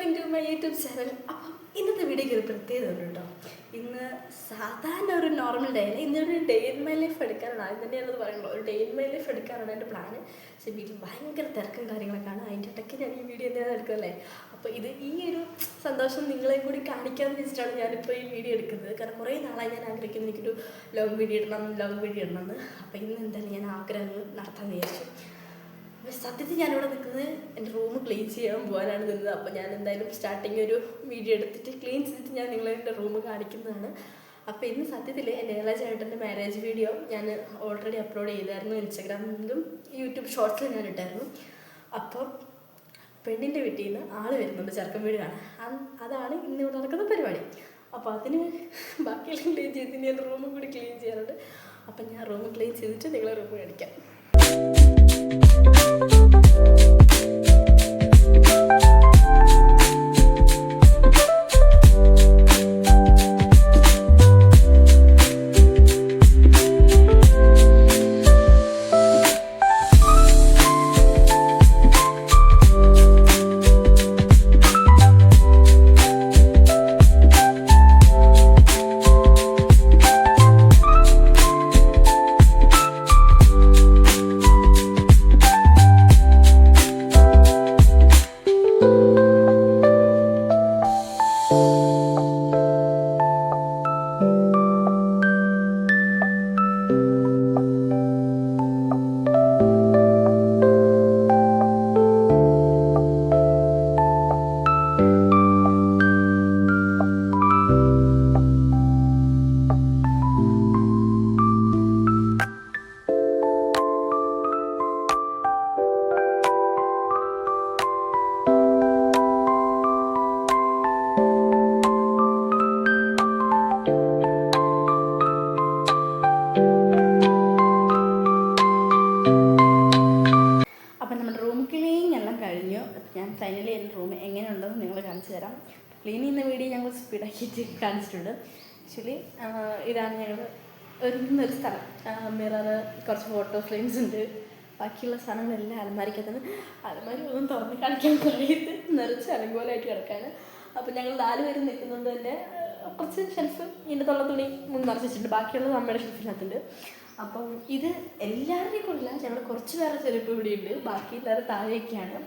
Welcome to my YouTube channel. അപ്പം ഇന്നത്തെ വീഡിയോയ്ക്ക് ഒരു പ്രത്യേകത ഉണ്ട് കേട്ടോ. ഇന്ന് സാധാരണ ഒരു നോർമൽ ഡേ അല്ല, ഇന്നൊരു ഡേ ഇൻ മൈ ലൈഫ് എടുക്കാനാണ്. ആദ്യം തന്നെ ഞാനത് പറയുള്ളൂ, ഒരു ഡേ ഇൻ മൈ ലൈഫ് എടുക്കാനാണ് എൻ്റെ പ്ലാന്. പക്ഷേ വീട്ടിൽ ഭയങ്കര തിരക്കും കാര്യങ്ങളൊക്കെയാണ്. അതിൻ്റെ ഇടയ്ക്ക് ഞാൻ ഈ വീഡിയോ എന്തിനാണ് എടുക്കുന്നല്ലേ. അപ്പോൾ ഇത് ഈ ഒരു സന്തോഷം നിങ്ങളെയും കൂടി കാണിക്കാമെന്ന് വെച്ചിട്ടാണ് ഞാനിപ്പോൾ ഈ വീഡിയോ എടുക്കുന്നത്. കാരണം കുറേ നാളായി ഞാൻ ആഗ്രഹിക്കുന്നത് എനിക്കൊരു ലോങ് വീഡിയോ ഇടണമെന്ന്. അപ്പോൾ ഇന്ന് എന്തായാലും ഞാൻ ആഗ്രഹങ്ങൾ നടത്താൻ വിചാരിച്ചു. അപ്പോൾ സത്യത്തിൽ ഞാനിവിടെ നിൽക്കുന്നത് എൻ്റെ റൂം ക്ലീൻ ചെയ്യാൻ പോകാനാണ് നിന്നത്. അപ്പോൾ ഞാൻ എന്തായാലും സ്റ്റാർട്ടിങ് ഒരു വീഡിയോ എടുത്തിട്ട് ക്ലീൻ ചെയ്തിട്ട് ഞാൻ നിങ്ങളെ എൻ്റെ റൂം കാണിക്കുന്നതാണ്. അപ്പോൾ ഇന്ന് സത്യത്തിൽ എൻ്റെ ചേട്ടൻ്റെ മാരേജ് വീഡിയോ ഞാൻ ഓൾറെഡി അപ്ലോഡ് ചെയ്തായിരുന്നു. ഇൻസ്റ്റാഗ്രാമിലും യൂട്യൂബ് ഷോർട്സിലും ഞാൻ ഇട്ടായിരുന്നു. അപ്പോൾ പെണ്ണിൻ്റെ വീട്ടിൽ നിന്ന് ആൾ വരുന്നുണ്ട് ചെറുക്കൻ വീട് കാണാൻ. അതാണ് ഇന്നിവിടെ നടക്കുന്ന പരിപാടി. അപ്പോൾ അതിന് ബാക്കിയെല്ലാം ക്ലീൻ ചെയ്ത് ഞാൻ റൂമും കൂടി ക്ലീൻ ചെയ്യാറുണ്ട്. അപ്പം ഞാൻ റൂം ക്ലീൻ ചെയ്തിട്ട് നിങ്ങളെ റൂം കാണിക്കാം. ഞാൻ ഫൈനലി എൻ്റെ റൂം എങ്ങനെയുണ്ടെന്ന് നിങ്ങൾ കാണിച്ചു തരാം. ക്ലീൻ ചെയ്യുന്ന വീഡിയോ ഞങ്ങൾ സ്പീഡാക്കിയിട്ട് കാണിച്ചിട്ടുണ്ട്. ആക്ച്വലി ഇതാണ് ഞങ്ങൾ ഒരുങ്ങുന്നൊരു സ്ഥലം. മിറർ, കുറച്ച് ഫോട്ടോ ഫ്രെയിംസ് ഉണ്ട്. ബാക്കിയുള്ള സാധനങ്ങളെല്ലാം അലമാരിക്കകത്താണ്. അലമാരി ഒന്നും തുറന്ന് കാണിക്കാൻ കഴിയിട്ട് നിറച്ച് അലങ്കോലമായിട്ട് കിടക്കാണ്. അപ്പോൾ ഞങ്ങൾ 4 പേര് നിൽക്കുന്നതുകൊണ്ട് തന്നെ കുറച്ച് ഷെൽഫ് ഇതിൻ്റെ തൊള്ള തുണി നിറച്ച് വെച്ചിട്ടുണ്ട്. ബാക്കിയുള്ളത് നമ്മുടെ ഷെൽഫിനകത്തുണ്ട്. അപ്പം ഇത് എല്ലാവരുടെയും കൊണ്ടില്ല, ഞങ്ങൾ കുറച്ച് പേരുടെ ചെരുപ്പ് ഇവിടെ ഉണ്ട്. ബാക്കി എല്ലാവരും താഴെയൊക്കെയാണ്.